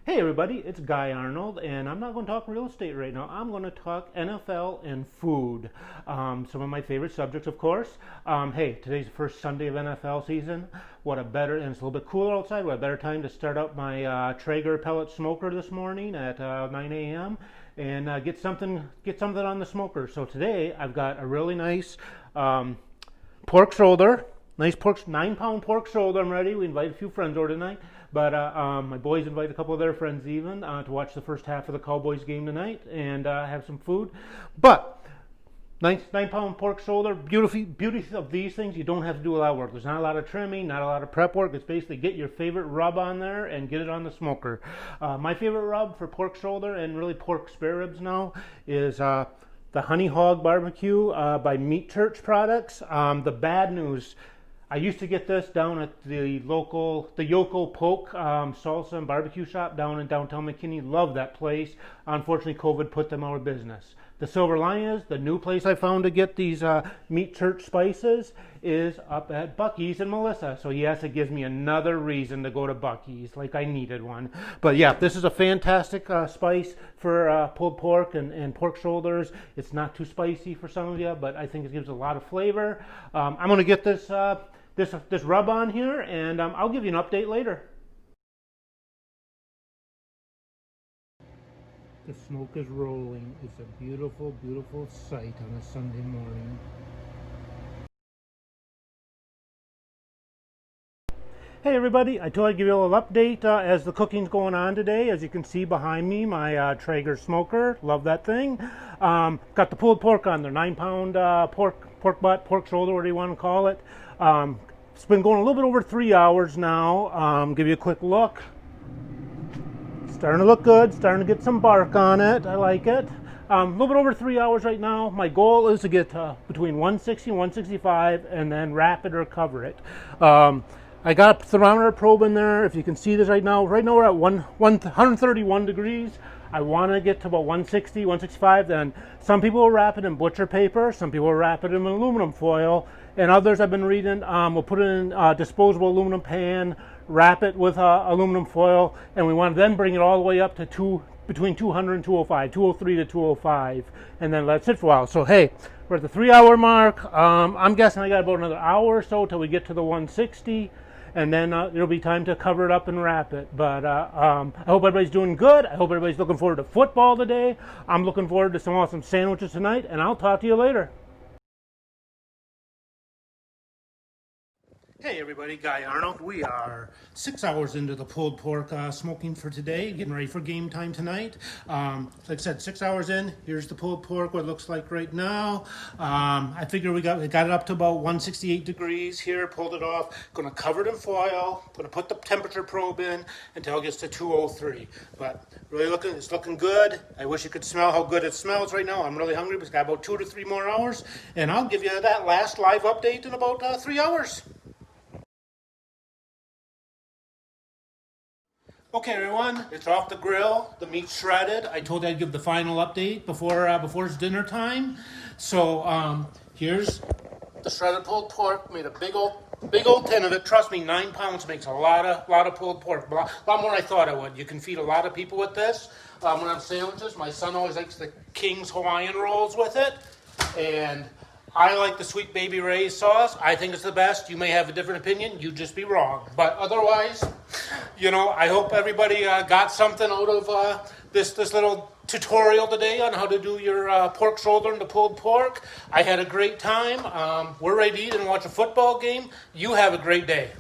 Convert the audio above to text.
Hey everybody, it's Guy Arnold, and I'm not going to talk real estate right now. I'm going to talk NFL and food. Some of my favorite subjects, of course. Hey, today's the first Sunday of NFL season. What a better, and it's a little bit cooler outside, what a better time to start up my Traeger Pellet Smoker this morning at 9 a.m. and get something on the smoker. So today I've got a really nice pork shoulder. Nice pork, 9-pound pork shoulder. I'm ready. We invite a few friends over tonight. But my boys invite a couple of their friends even to watch the first half of the Cowboys game tonight and have some food. But 9-pound pork shoulder, beauty of these things, you don't have to do a lot of work. There's not a lot of trimming, not a lot of prep work. It's basically get your favorite rub on there and get it on the smoker. My favorite rub for pork shoulder and really pork spare ribs now is the Honey Hog Barbecue by Meat Church Products. The bad news, I used to get this down at the Yoko Poke salsa and barbecue shop down in downtown McKinney. Love that place. Unfortunately, COVID put them out of business. The silver lining is the new place I found to get these Meat Church spices is up at Buc-ee's in Melissa. So yes, it gives me another reason to go to Buc-ee's, like I needed one. But yeah, this is a fantastic spice for pulled pork and pork shoulders. It's not too spicy for some of you, but I think it gives a lot of flavor. I'm going to get this rub on here, and I'll give you an update later. The smoke is rolling. It's a beautiful, beautiful sight on a Sunday morning. Hey everybody, I thought I'd give you a little update as the cooking's going on today. As you can see behind me, my Traeger smoker. Love that thing. Got the pulled pork on there, 9-pound pork butt, pork shoulder, whatever you want to call it. It's been going a little bit over 3 hours now. Give you a quick look. Starting to look good, starting to get some bark on it. I like it. A little bit over 3 hours right now. My goal is to get between 160 and 165 and then wrap it or cover it. I got a thermometer probe in there. If you can see this right now we're at 131 degrees. I want to get to about 160, 165. Then some people will wrap it in butcher paper. Some people will wrap it in aluminum foil. And others I've been reading will put it in a disposable aluminum pan, wrap it with aluminum foil, and we want to then bring it all the way up to between 200 and 205, 203 to 205, and then let it sit for a while. So hey, we're at the 3-hour mark. I'm guessing I got about another hour or so till we get to the 160. And then it'll be time to cover it up and wrap it. But I hope everybody's doing good. I hope everybody's looking forward to football today. I'm looking forward to some awesome sandwiches tonight, and I'll talk to you later. Hey everybody, Guy Arnold. We are 6 hours into the pulled pork smoking for today, getting ready for game time tonight. Like I said, 6 hours in, here's the pulled pork, what it looks like right now. I figure we got it up to about 168 degrees here, pulled it off. Gonna cover it in foil, gonna put the temperature probe in until it gets to 203. But really it's looking good. I wish you could smell how good it smells right now. I'm really hungry, but it's got about 2 to 3 more hours. And I'll give you that last live update in about 3 hours. Okay, everyone, it's off the grill. The meat's shredded. I told you I'd give the final update before it's dinner time. So here's the shredded pulled pork. Made a big old tin of it. Trust me, 9 pounds makes a lot of pulled pork. A lot more than I thought it would. You can feed a lot of people with this. When I'm sandwiches, my son always likes the King's Hawaiian rolls with it, and I like the Sweet Baby Ray's sauce. I think it's the best. You may have a different opinion. You just be wrong. But otherwise, I hope everybody got something out of this little tutorial today on how to do your pork shoulder and the pulled pork. I had a great time. We're ready to eat and watch a football game. You have a great day.